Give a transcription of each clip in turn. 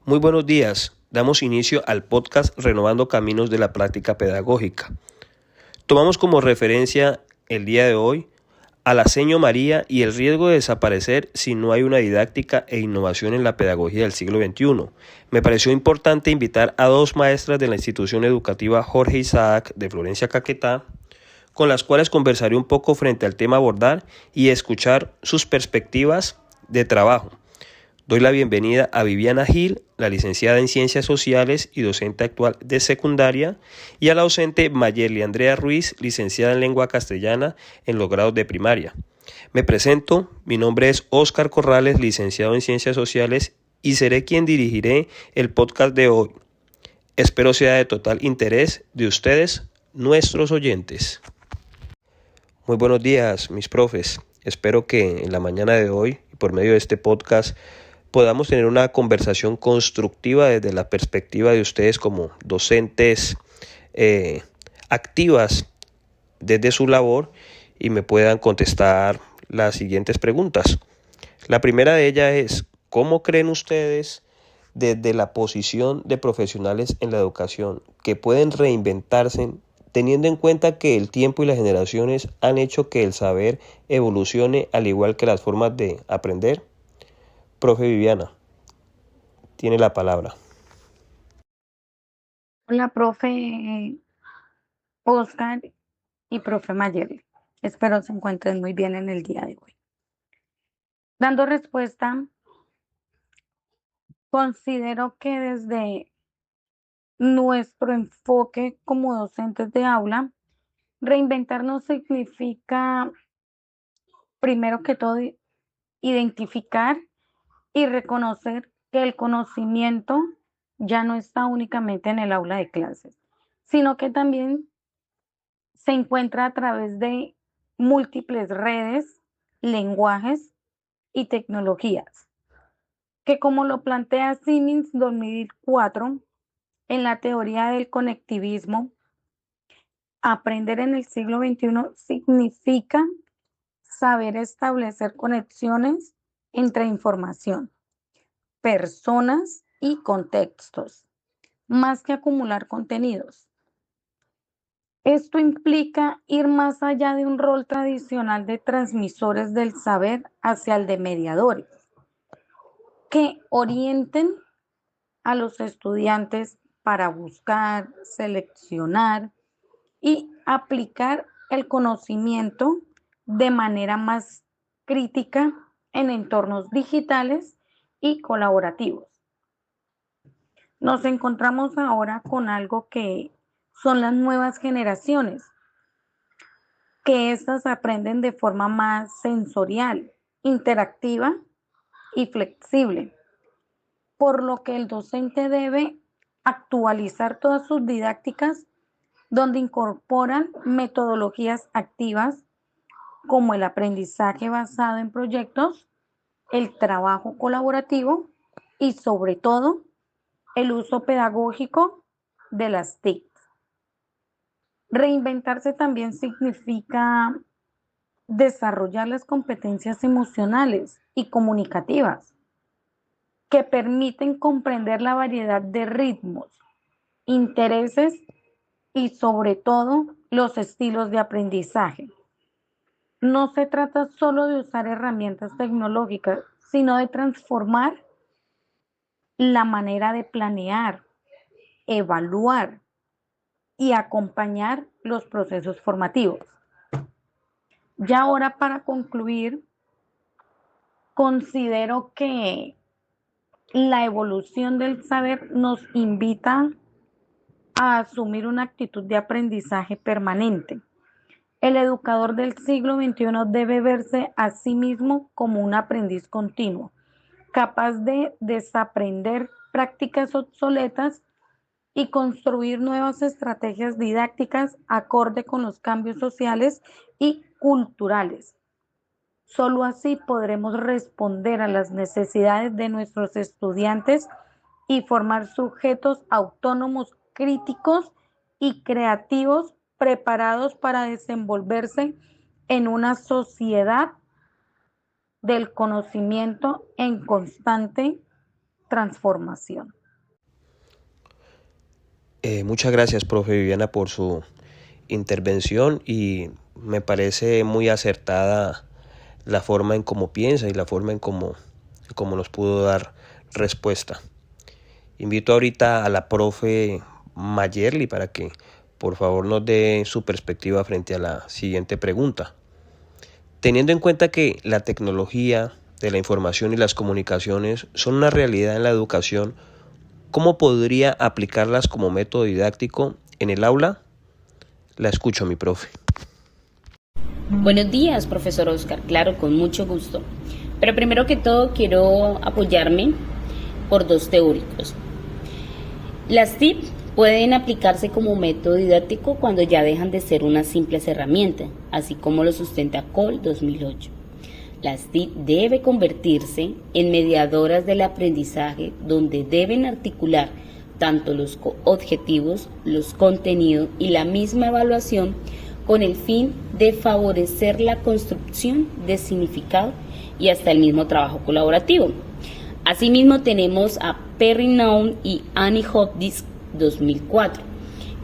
Muy buenos días. Damos inicio al podcast Renovando Caminos de la Práctica Pedagógica. Tomamos como referencia el día de hoy a la Seño María y el riesgo de desaparecer si no hay una didáctica e innovación en la pedagogía del siglo XXI. Me pareció importante invitar a dos maestras de la institución educativa Jorge Isaac de Florencia Caquetá, con las cuales conversaré un poco frente al tema a abordar y escuchar sus perspectivas de trabajo. Doy la bienvenida a Viviana Gil, la licenciada en Ciencias Sociales y docente actual de secundaria, y a la docente Mayeli Andrea Ruiz, licenciada en Lengua Castellana en los grados de primaria. Me presento, mi nombre es Óscar Corrales, licenciado en Ciencias Sociales, y seré quien dirigiré el podcast de hoy. Espero sea de total interés de ustedes, nuestros oyentes. Muy buenos días, mis profes. Espero que en la mañana de hoy, por medio de este podcast, podamos tener una conversación constructiva desde la perspectiva de ustedes como docentes activas desde su labor y me puedan contestar las siguientes preguntas. La primera de ellas es, ¿cómo creen ustedes desde la posición de profesionales en la educación que pueden reinventarse teniendo en cuenta que el tiempo y las generaciones han hecho que el saber evolucione al igual que las formas de aprender? Profe Viviana, tiene la palabra. Hola, profe Oscar y profe Mayerly. Espero se encuentren muy bien en el día de hoy. Dando respuesta, considero que desde nuestro enfoque como docentes de aula, reinventarnos significa, primero que todo, identificar y reconocer que el conocimiento ya no está únicamente en el aula de clases, sino que también se encuentra a través de múltiples redes, lenguajes y tecnologías, que como lo plantea Simmons 2004 en la teoría del conectivismo, aprender en el siglo XXI significa saber establecer conexiones entre información, personas y contextos, más que acumular contenidos. Esto implica ir más allá de un rol tradicional de transmisores del saber hacia el de mediadores, que orienten a los estudiantes para buscar, seleccionar y aplicar el conocimiento de manera más crítica en entornos digitales y colaborativos. Nos encontramos ahora con algo que son las nuevas generaciones, que éstas aprenden de forma más sensorial, interactiva y flexible, por lo que el docente debe actualizar todas sus didácticas donde incorporan metodologías activas como el aprendizaje basado en proyectos, el trabajo colaborativo y sobre todo el uso pedagógico de las TIC. Reinventarse también significa desarrollar las competencias emocionales y comunicativas que permiten comprender la variedad de ritmos, intereses y sobre todo los estilos de aprendizaje. No se trata solo de usar herramientas tecnológicas, sino de transformar la manera de planear, evaluar y acompañar los procesos formativos. Ya ahora para concluir, considero que la evolución del saber nos invita a asumir una actitud de aprendizaje permanente. El educador del siglo XXI debe verse a sí mismo como un aprendiz continuo, capaz de desaprender prácticas obsoletas y construir nuevas estrategias didácticas acorde con los cambios sociales y culturales. Solo así podremos responder a las necesidades de nuestros estudiantes y formar sujetos autónomos, críticos y creativos preparados para desenvolverse en una sociedad del conocimiento en constante transformación. Muchas gracias, profe Viviana, por su intervención y me parece muy acertada la forma en cómo piensa y la forma en cómo nos pudo dar respuesta. Invito ahorita a la profe Mayerly para que por favor nos dé su perspectiva frente a la siguiente pregunta. Teniendo en cuenta que la tecnología de la información y las comunicaciones son una realidad en la educación, ¿cómo podría aplicarlas como método didáctico en el aula? La escucho, mi profe. Buenos días, profesor Oscar. Claro, con mucho gusto. Pero primero que todo quiero apoyarme por dos teóricos. Las TIC pueden aplicarse como método didáctico cuando ya dejan de ser unas simples herramientas, así como lo sustenta Cole 2008. Las TIC debe convertirse en mediadoras del aprendizaje donde deben articular tanto los objetivos, los contenidos y la misma evaluación con el fin de favorecer la construcción de significado y hasta el mismo trabajo colaborativo. Asimismo tenemos a Perry Noun y Annie Hopkins 2004.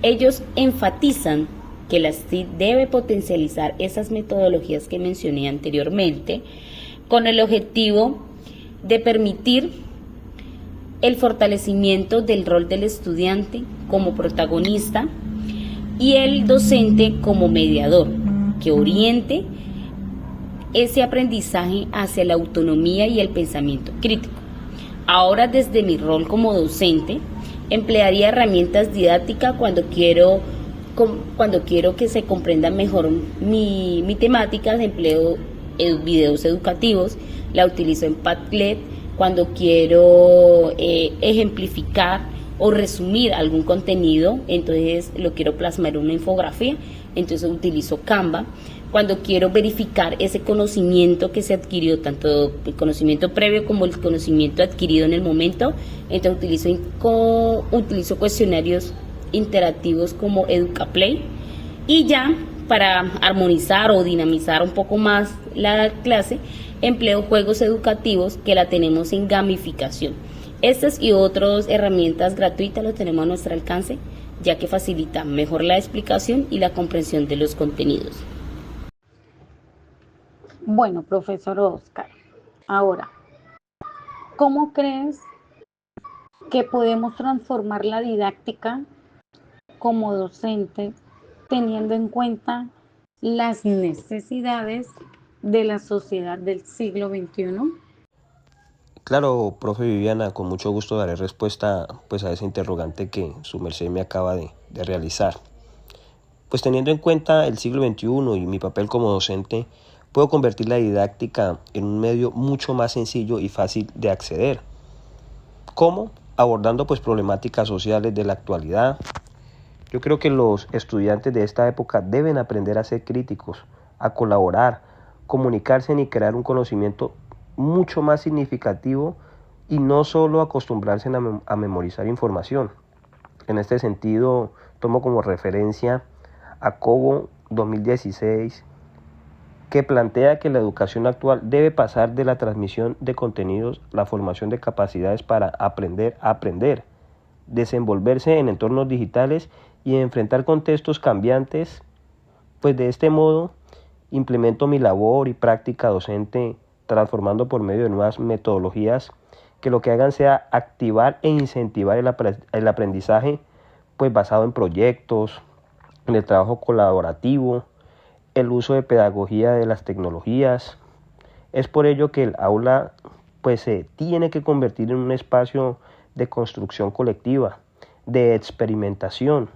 Ellos enfatizan que la STIC debe potencializar esas metodologías que mencioné anteriormente con el objetivo de permitir el fortalecimiento del rol del estudiante como protagonista y el docente como mediador, que oriente ese aprendizaje hacia la autonomía y el pensamiento crítico. Ahora, desde mi rol como docente, emplearía herramientas didácticas cuando quiero que se comprenda mejor mi temática. Empleo videos educativos, la utilizo en Padlet cuando quiero ejemplificar o resumir algún contenido, entonces lo quiero plasmar en una infografía, entonces utilizo Canva. Cuando quiero verificar ese conocimiento que se adquirió, tanto el conocimiento previo como el conocimiento adquirido en el momento, entonces utilizo cuestionarios interactivos como EducaPlay. Y ya para armonizar o dinamizar un poco más la clase, empleo juegos educativos que la tenemos en gamificación. Estas y otras herramientas gratuitas las tenemos a nuestro alcance, ya que facilita mejor la explicación y la comprensión de los contenidos. Bueno, profesor Oscar, ahora, ¿cómo crees que podemos transformar la didáctica como docente teniendo en cuenta las necesidades de la sociedad del siglo XXI? Claro, profe Viviana, con mucho gusto daré respuesta pues, a ese interrogante que su merced me acaba de realizar. Pues teniendo en cuenta el siglo XXI y mi papel como docente, puedo convertir la didáctica en un medio mucho más sencillo y fácil de acceder. ¿Cómo? Abordando pues problemáticas sociales de la actualidad. Yo creo que los estudiantes de esta época deben aprender a ser críticos, a colaborar, comunicarse y crear un conocimiento mucho más significativo y no solo acostumbrarse a memorizar información. En este sentido, tomo como referencia a Cobo 2016, que plantea que la educación actual debe pasar de la transmisión de contenidos, la formación de capacidades para aprender a aprender, desenvolverse en entornos digitales y enfrentar contextos cambiantes. Pues de este modo implemento mi labor y práctica docente transformando por medio de nuevas metodologías que lo que hagan sea activar e incentivar el aprendizaje pues basado en proyectos, en el trabajo colaborativo, el uso de pedagogía de las tecnologías. Es por ello que el aula pues se tiene que convertir en un espacio de construcción colectiva, de experimentación.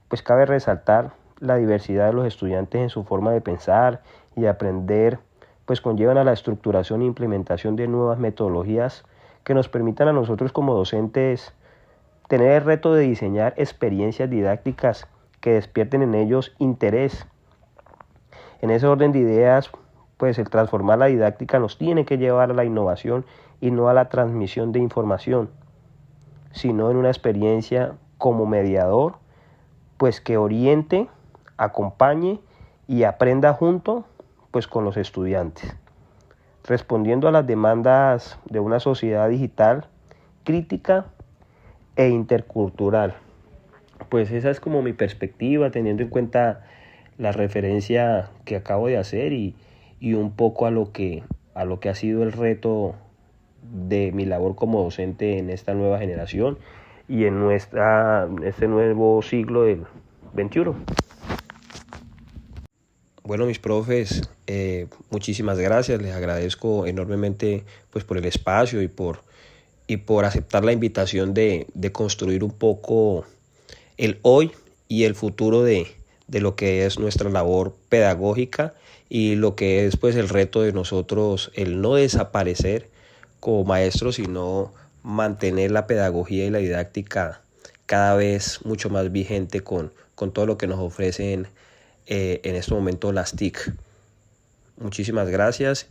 Pues cabe resaltar la diversidad de los estudiantes en su forma de pensar y aprender, pues conllevan a la estructuración e implementación de nuevas metodologías que nos permitan a nosotros como docentes tener el reto de diseñar experiencias didácticas que despierten en ellos interés. En ese orden de ideas, pues el transformar la didáctica nos tiene que llevar a la innovación y no a la transmisión de información, sino en una experiencia como mediador, pues que oriente, acompañe y aprenda junto pues con los estudiantes. Respondiendo a las demandas de una sociedad digital, crítica e intercultural. Pues esa es como mi perspectiva, teniendo en cuenta la referencia que acabo de hacer y un poco a lo que ha sido el reto de mi labor como docente en esta nueva generación y en este nuevo siglo del XXI. Bueno, mis profes, muchísimas gracias, les agradezco enormemente pues por el espacio y por aceptar la invitación de construir un poco el hoy y el futuro de lo que es nuestra labor pedagógica y lo que es pues el reto de nosotros, el no desaparecer como maestros, sino mantener la pedagogía y la didáctica cada vez mucho más vigente con todo lo que nos ofrecen en este momento las TIC. Muchísimas gracias.